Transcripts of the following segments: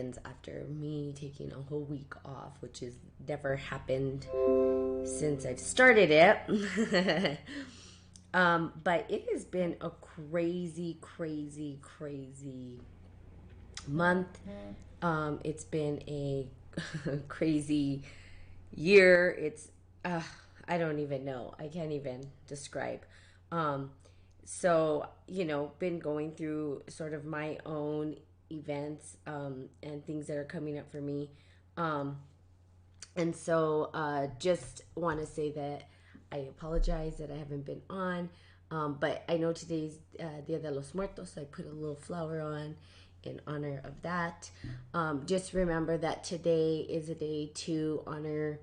weekends after me taking a whole week off, which has never happened since I've started it. But it has been a crazy, crazy, crazy month. It's been a crazy year. Uh, I don't even know. I can't even describe. Um, been going through sort of my own events and things that are coming up for me. Um, just want to say that I apologize that I haven't been on. But I know today's Dia de los Muertos, so I put a little flower on in honor of that. Just remember that today is a day to honor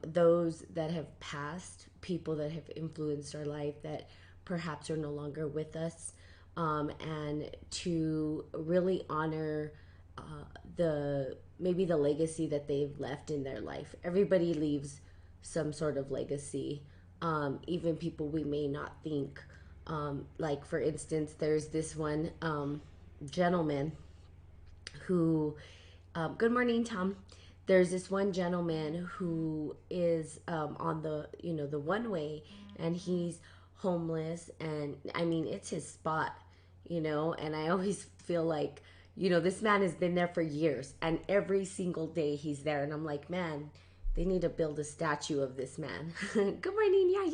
those that have passed, people that have influenced our life that perhaps are no longer with us, and to really honor uh, the maybe the legacy that they've left in their life. Everybody leaves some sort of legacy, even people we may not think. Like, for instance, there's this one gentleman who, good morning, Tom. There's this one gentleman who is on the the one way, and he's homeless, and I mean it's his spot, and I always feel like this man has been there for years, and every single day he's there, and I'm like, man, they need to build a statue of this man. Good morning, yeah,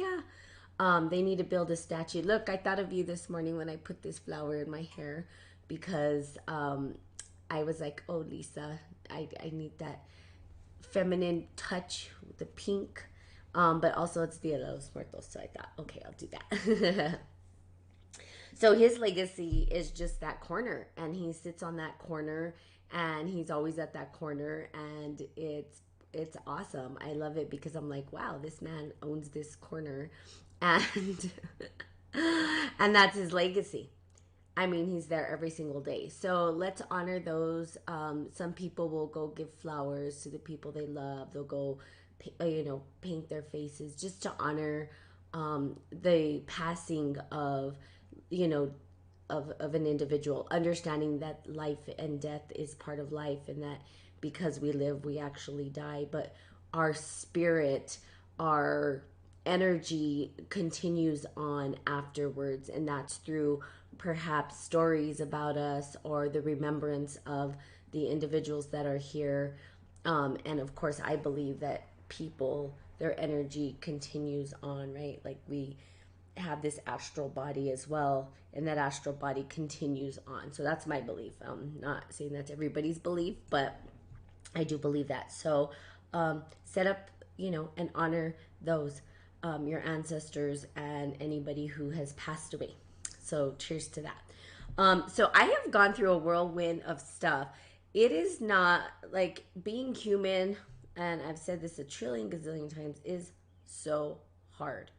yeah. They need to build a statue. Look, I thought of you this morning when I put this flower in my hair because I was like, oh, Lisa, I need that feminine touch with the pink. But also it's Dia de los Muertos, so I thought, okay, I'll do that. So his legacy is just that corner, and he sits on that corner, and he's always at that corner, and it's awesome. I love it because I'm like, wow, this man owns this corner, and and that's his legacy. I mean, he's there every single day. So let's honor those. Some people will go give flowers to the people they love. They'll go, paint their faces just to honor the passing of, you know, of an individual. Understanding that life and death is part of life, and that because we live, we actually die. But our spirit, our energy continues on afterwards, and that's through perhaps stories about us or the remembrance of the individuals that are here. And of course, I believe that people, their energy continues on, right? Like, we have this astral body as well, and that astral body continues on. So that's my belief. I'm not saying that's everybody's belief, but I do believe that. So set up, and honor those, your ancestors and anybody who has passed away. So cheers to that. So I have gone through a whirlwind of stuff. It is not like being human, and I've said this a trillion gazillion times, is so hard.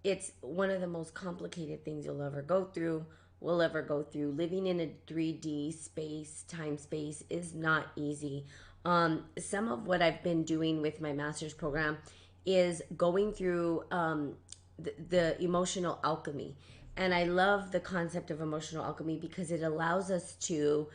It's one of the most complicated things you'll ever go through, will ever go through. Living in a 3D space, time space, is not easy. Some of what I've been doing with my master's program is going through the emotional alchemy. And I love the concept of emotional alchemy because it allows us to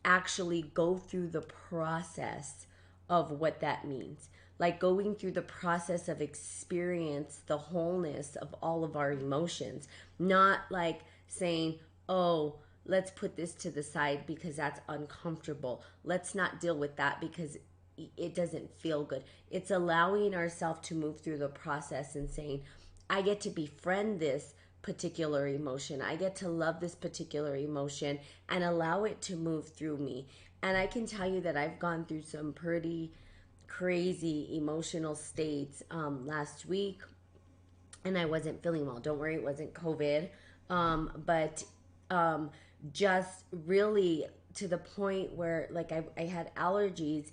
actually go through the process of what that means. Like going through the process of experience the wholeness of all of our emotions, not like saying, oh, let's put this to the side because that's uncomfortable. Let's not deal with that because it doesn't feel good. It's allowing ourselves to move through the process and saying, I get to befriend this particular emotion. I get to love this particular emotion and allow it to move through me. And I can tell you that I've gone through some pretty crazy emotional states last week, and I wasn't feeling well. Don't worry, it wasn't COVID, but just really to the point where like I had allergies,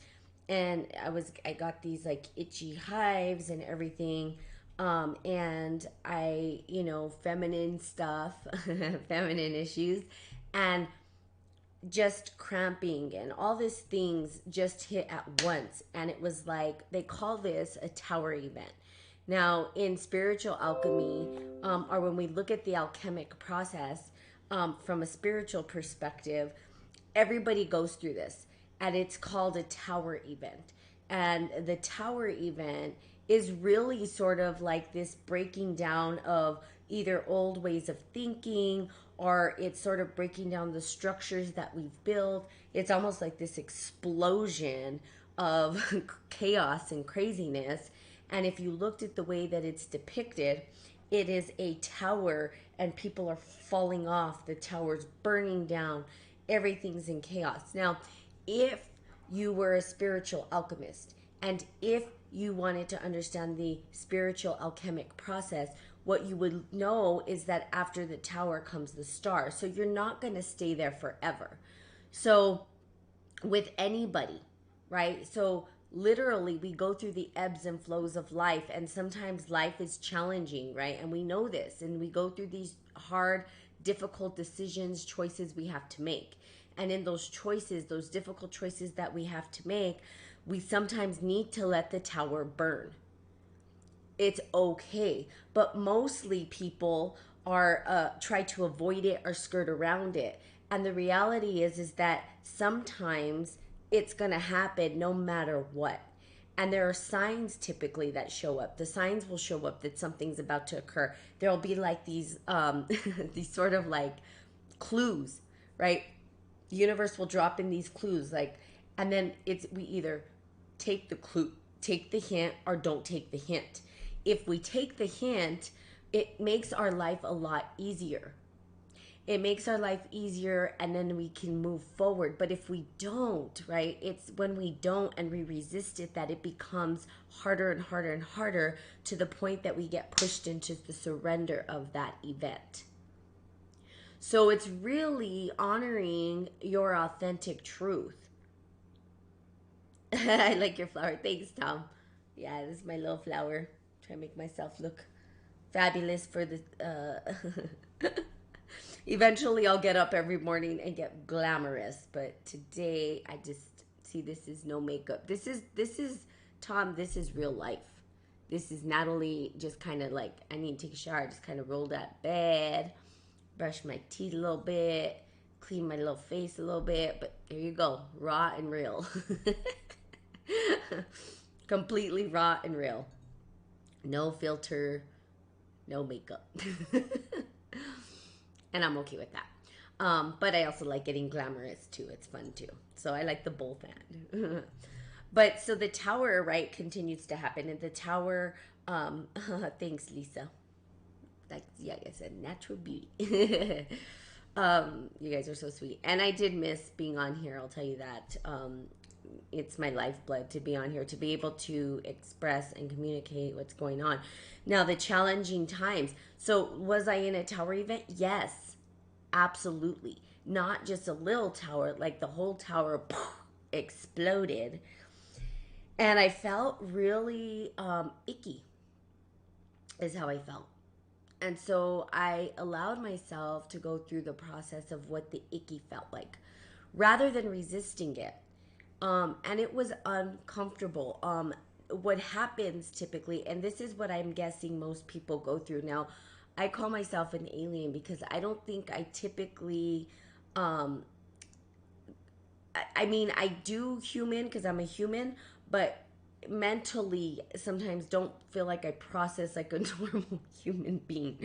and I got these like itchy hives and everything. And I, feminine stuff, feminine issues, and just cramping and all these things just hit at once. And it was like, they call this a tower event. Now, in spiritual alchemy, or when we look at the alchemic process from a spiritual perspective, everybody goes through this. and it's called a tower event. And the tower event is really sort of like this breaking down of either old ways of thinking, or it's sort of breaking down the structures that we've built. It's almost like this explosion of chaos and craziness. And if you looked at the way that it's depicted, it is a tower and people are falling off. The tower's burning down. Everything's in chaos. Now, if you were a spiritual alchemist and if you wanted to understand the spiritual alchemic process, what you would know is that after the tower comes the star. So you're not going to stay there forever. So with anybody, right? So literally we go through the ebbs and flows of life, and sometimes life is challenging, right? And we know this, and we go through these hard, difficult decisions, choices we have to make. And in those choices, those difficult choices that we have to make, we sometimes need to let the tower burn. It's okay, but mostly people are try to avoid it or skirt around it. And the reality is that sometimes it's going to happen no matter what. And there are signs typically that show up. The signs will show up that something's about to occur. There'll be like these these sort of like clues, right? The universe will drop in these clues, like, and then it's we either take the clue, take the hint, or don't take the hint. If we take the hint, it makes our life a lot easier. It makes our life easier, and then we can move forward. But if we don't, right, it's when we don't and we resist it that it becomes harder and harder and harder, to the point that we get pushed into the surrender of that event. So it's really honoring your authentic truth. I like your flower. Thanks, Tom. Yeah, this is my little flower. Try to make myself look fabulous for the. Eventually, I'll get up every morning and get glamorous. But today, I just see this is no makeup. This is Tom. This is real life. This is Natalie. Just kind of like, I need to take a shower. I just kind of rolled out of bed, brush my teeth a little bit, clean my little face a little bit. But there you go, raw and real. Completely raw and real. No filter, no makeup. And I'm okay with that. But I also like getting glamorous too. It's fun too. So I like the both end. But so the tower, right, continues to happen. And the tower, thanks, Lisa. Like, yeah, like I said, natural beauty. You guys are so sweet. And I did miss being on here, I'll tell you that. It's my lifeblood to be on here, to be able to express and communicate what's going on. Now, the challenging times. So, was I in a tower event? Yes, absolutely. Not just a little tower, like the whole tower exploded. And I felt really icky, is how I felt. And so I allowed myself to go through the process of what the icky felt like rather than resisting it. And it was uncomfortable. What happens typically, and this is what I'm guessing most people go through. Now, I call myself an alien because I don't think I typically, I mean, I do human because I'm a human, but mentally sometimes don't feel like I process like a normal human being.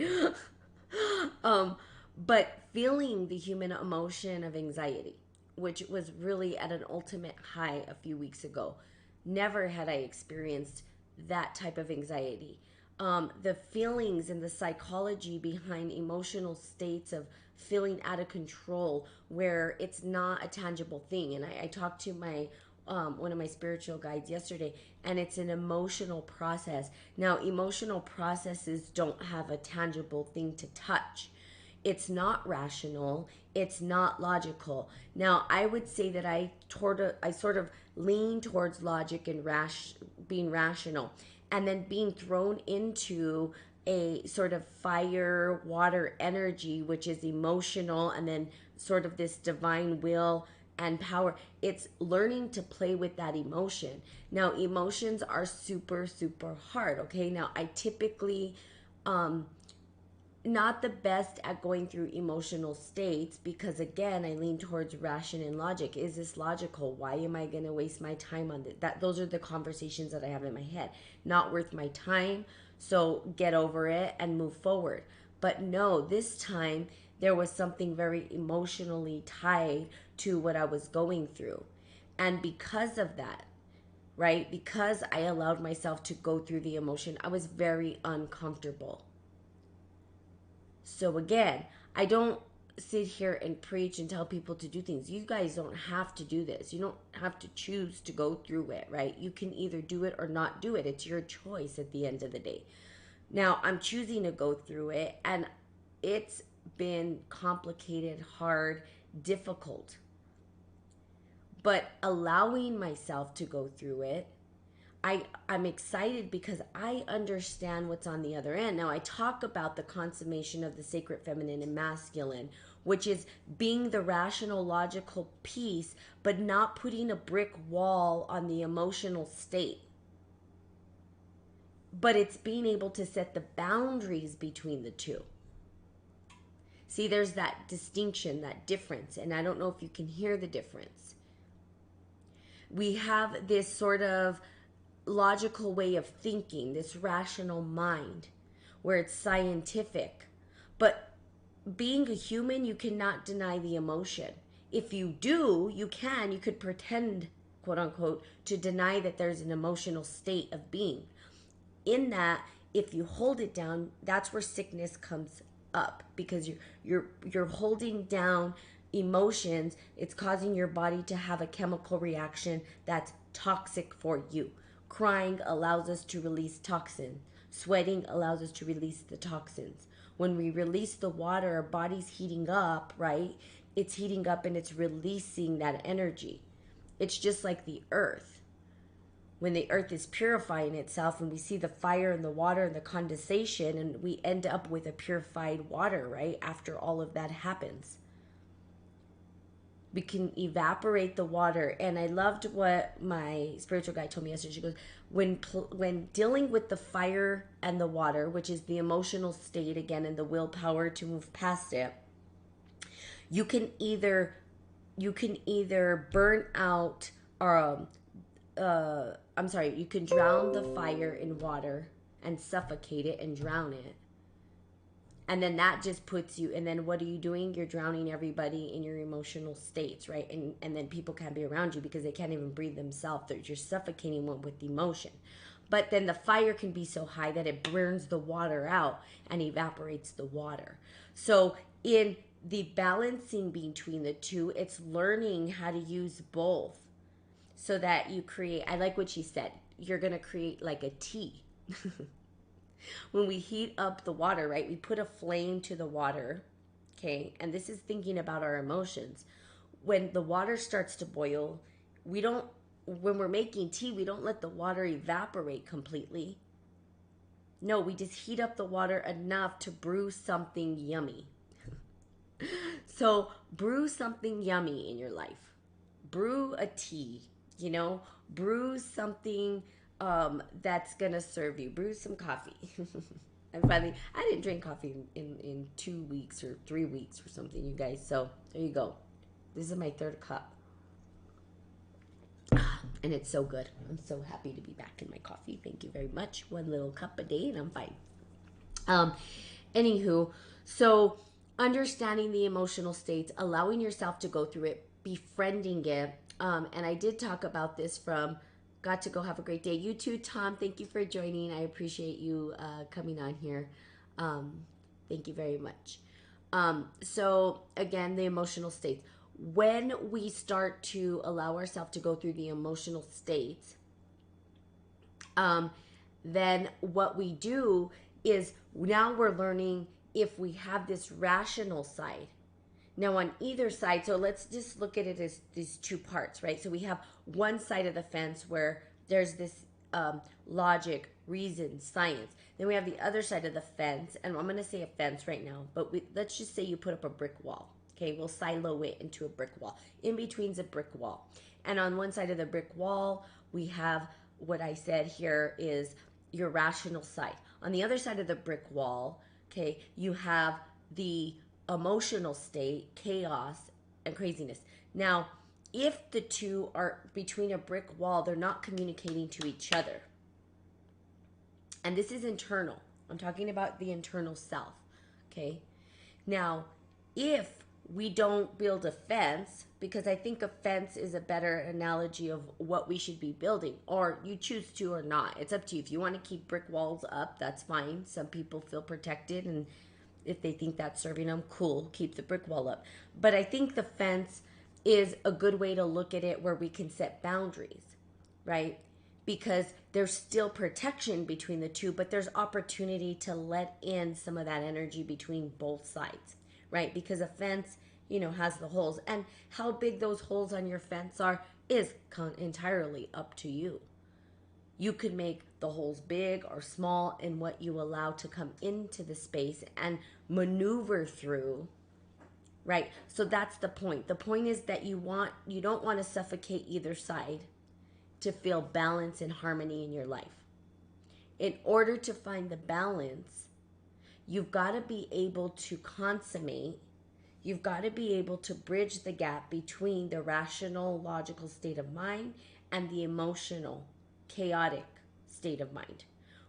um, but feeling the human emotion of anxiety, which was really at an ultimate high a few weeks ago. Never had I experienced that type of anxiety. The feelings and the psychology behind emotional states of feeling out of control, where it's not a tangible thing. And I talked to my one of my spiritual guides yesterday, and it's an emotional process. Now, emotional processes don't have a tangible thing to touch. It's not rational. It's not logical. Now, I would say that I sort of lean towards logic and being rational, and then being thrown into a sort of fire, water energy, which is emotional, and then sort of this divine will and power. It's learning to play with that emotion. Now, emotions are super, super hard. Okay. Now, I typically, not the best at going through emotional states because, again, I lean towards ration and logic. Is this logical? Why am I going to waste my time on this? Those are the conversations that I have in my head. Not worth my time, so get over it and move forward. But no, this time there was something very emotionally tied to what I was going through. And because of that, right, because I allowed myself to go through the emotion, I was very uncomfortable. So again, I don't sit here and preach and tell people to do things. You guys don't have to do this. You don't have to choose to go through it, right? You can either do it or not do it. It's your choice at the end of the day. Now, I'm choosing to go through it, and it's been complicated, hard, difficult. But allowing myself to go through it, I'm excited because I understand what's on the other end. Now, I talk about the consummation of the sacred feminine and masculine, which is being the rational, logical piece, but not putting a brick wall on the emotional state. But it's being able to set the boundaries between the two. See, there's that distinction, that difference, and I don't know if you can hear the difference. We have this sort of logical way of thinking, this rational mind where it's scientific. But being a human, you cannot deny the emotion. If you do, you could pretend, quote unquote, to deny that there's an emotional state of being. In that, if you hold it down, that's where sickness comes up because you're holding down emotions. It's causing your body to have a chemical reaction that's toxic for you. Crying allows us to release toxin. Sweating allows us to release the toxins. When we release the water, our body's heating up, right? It's heating up and it's releasing that energy. It's just like the earth. When the earth is purifying itself and we see the fire and the water and the condensation, and we end up with a purified water, right? After all of that happens, we can evaporate the water. And I loved what my spiritual guide told me yesterday. She goes, when dealing with the fire and the water, which is the emotional state again and the willpower to move past it, you can either burn out or you can drown the fire in water and suffocate it and drown it. And then that just puts you, and then what are you doing? You're drowning everybody in your emotional states, right? And then people can't be around you because they can't even breathe themselves. You're suffocating one with emotion. But then the fire can be so high that it burns the water out and evaporates the water. So in the balancing between the two, it's learning how to use both so that you create, I like what she said, you're going to create like a tea. When we heat up the water, right, we put a flame to the water, okay? And this is thinking about our emotions. When the water starts to boil, when we're making tea, we don't let the water evaporate completely. No, we just heat up the water enough to brew something yummy. So brew something yummy in your life. Brew a tea, brew something that's gonna serve you. Brew some coffee. I didn't drink coffee in 2 weeks or 3 weeks or something, you guys. So there you go. This is my third cup. And it's so good. I'm so happy to be back in my coffee. Thank you very much. One little cup a day and I'm fine. Anywho, so understanding the emotional states, allowing yourself to go through it, befriending it. And I did talk about this from Got to Go Have a Great Day. You too, Tom. Thank you for joining. I appreciate you coming on here. Thank you very much. So again, the emotional states. When we start to allow ourselves to go through the emotional states, then what we do is now we're learning if we have this rational side. Now on either side, so let's just look at it as these two parts, right? So we have one side of the fence where there's this logic, reason, science. Then we have the other side of the fence, and I'm going to say a fence right now, but let's just say you put up a brick wall. Okay, we'll silo it into a brick wall. In between's a brick wall. And on one side of the brick wall, we have what I said here is your rational side. On the other side of the brick wall, Okay, you have the emotional state, chaos, and craziness. Now, if the two are between a brick wall, they're not communicating to each other. And this is internal. I'm talking about the internal self. Okay. Now, if we don't build a fence, because I think a fence is a better analogy of what we should be building, or you choose to or not. It's up to you. If you want to keep brick walls up, that's fine. Some people feel protected, and if they think that's serving them, cool, keep the brick wall up. But I think the fence is a good way to look at it where we can set boundaries, right? Because there's still protection between the two, but there's opportunity to let in some of that energy between both sides, right? Because a fence, has the holes. And how big those holes on your fence are is entirely up to you. You could make the holes big or small in what you allow to come into the space and maneuver through, right? So that's the point. The point is that you don't want to suffocate either side to feel balance and harmony in your life. In order to find the balance, you've got to be able to consummate, you've got to be able to bridge the gap between the rational, logical state of mind and the emotional, chaotic state of mind,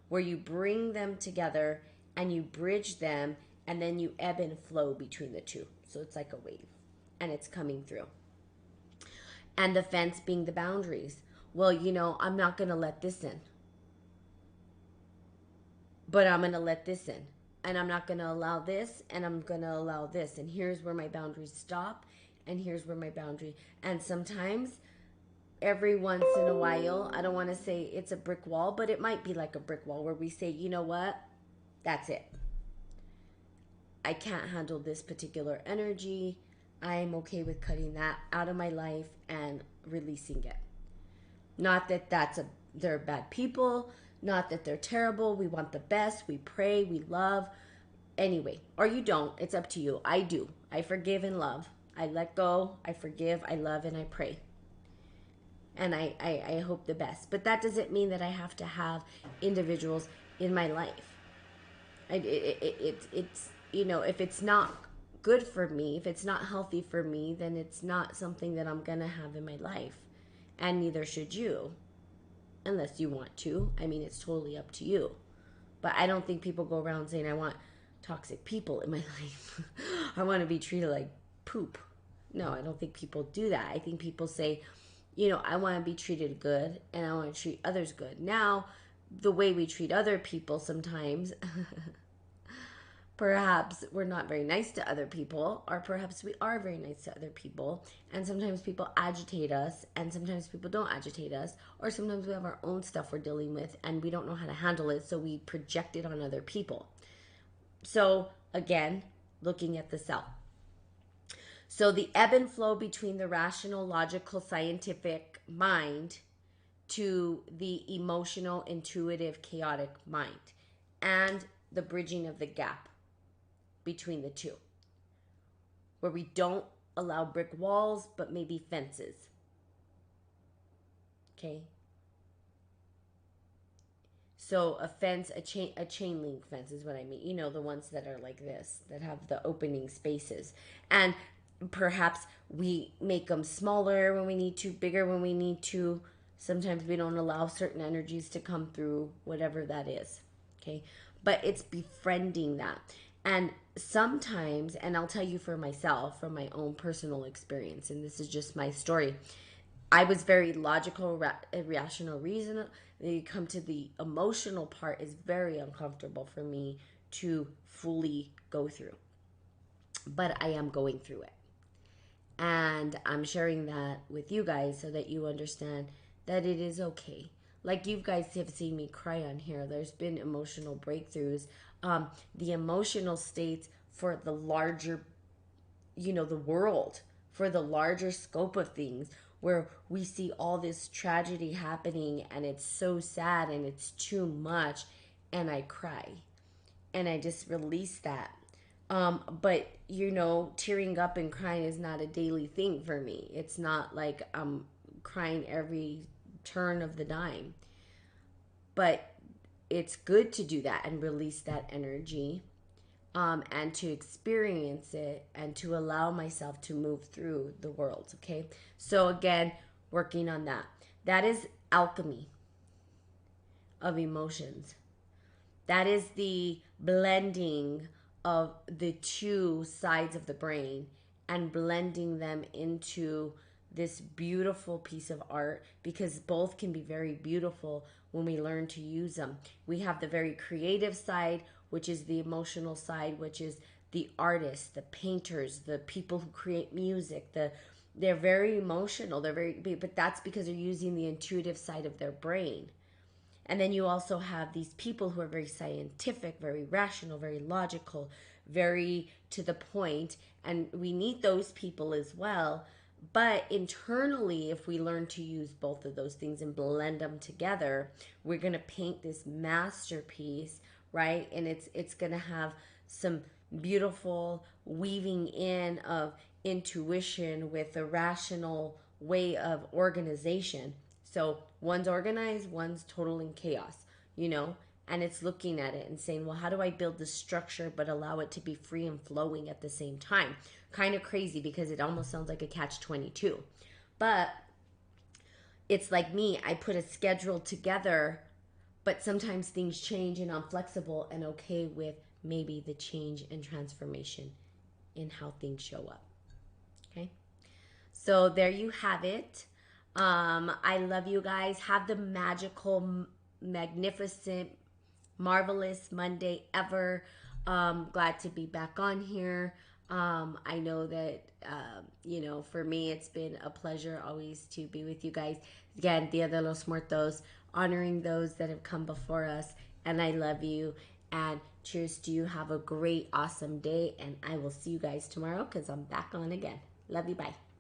where you bring them together and you bridge them, and then you ebb and flow between the two. So it's like a wave and it's coming through. And the fence being the boundaries. Well, I'm not going to let this in, but I'm going to let this in. And I'm not going to allow this, and I'm going to allow this. And here's where my boundaries stop, and here's where my boundary. And sometimes, every once in a while, I don't want to say it's a brick wall, but it might be like a brick wall where we say, you know what? That's it. I can't handle this particular energy. I'm okay with cutting that out of my life and releasing it. Not that they're bad people, not that they're terrible. We want the best. We pray, we love. Anyway, or you don't. It's up to you. I do. I forgive and love. I let go. I forgive. I love, and I pray. And I hope the best. But that doesn't mean that I have to have individuals in my life. It's if it's not good for me, if it's not healthy for me, then it's not something that I'm gonna have in my life, and neither should you, unless you want to. I mean, it's totally up to you. But I don't think people go around saying, I want toxic people in my life. I want to be treated like poop. No, I don't think people do that. I think people say, I want to be treated good, and I want to treat others good. Now, the way we treat other people sometimes, perhaps we're not very nice to other people, or perhaps we are very nice to other people, and sometimes people agitate us, and sometimes people don't agitate us, or sometimes we have our own stuff we're dealing with and we don't know how to handle it, so we project it on other people. So again, looking at the self. So the ebb and flow between the rational, logical, scientific mind to the emotional, intuitive, chaotic mind, and the bridging of the gap between the two, where we don't allow brick walls, but maybe fences. Okay. So a fence, a chain link fence is what I mean. The ones that are like this, that have the opening spaces. And perhaps we make them smaller when we need to, bigger when we need to. Sometimes we don't allow certain energies to come through, whatever that is. Okay. But it's befriending that. And sometimes, and I'll tell you for myself, from my own personal experience, and this is just my story, I was very logical, rational, reason. Then you come to the emotional part is very uncomfortable for me to fully go through. But I am going through it. And I'm sharing that with you guys so that you understand that it is okay. Like you guys have seen me cry on here. There's been emotional breakthroughs. The emotional states for the larger, the world, for the larger scope of things, where we see all this tragedy happening and it's so sad and it's too much, and I cry and I just release that. But tearing up and crying is not a daily thing for me. It's not like I'm crying every turn of the dime. But it's good to do that and release that energy. and to experience it and to allow myself to move through the world. Okay. So, again, working on that. That is alchemy of emotions. That is the blending of the two sides of the brain and blending them into this beautiful piece of art, because both can be very beautiful when we learn to use them. We have the very creative side, which is the emotional side, which is the artists, the painters, the people who create music, they're very emotional. They're very, but that's because they're using the intuitive side of their brain. And then you also have these people who are very scientific, very rational, very logical, very to the point, and we need those people as well. But internally, if we learn to use both of those things and blend them together, we're going to paint this masterpiece, right? And it's going to have some beautiful weaving in of intuition with a rational way of organization. So one's organized, one's total in chaos, you know? And it's looking at it and saying, well, how do I build this structure but allow it to be free and flowing at the same time? Kind of crazy, because it almost sounds like a catch 22. But it's like me, I put a schedule together, but sometimes things change and I'm flexible and okay with maybe the change and transformation in how things show up. Okay? So there you have it. I love you guys. Have the magical, magnificent, marvelous Monday ever. Glad to be back on here. I know that, for me, it's been a pleasure always to be with you guys. Again, Dia de los Muertos, honoring those that have come before us. And I love you. And cheers to you. Have a great, awesome day. And I will see you guys tomorrow because I'm back on again. Love you. Bye.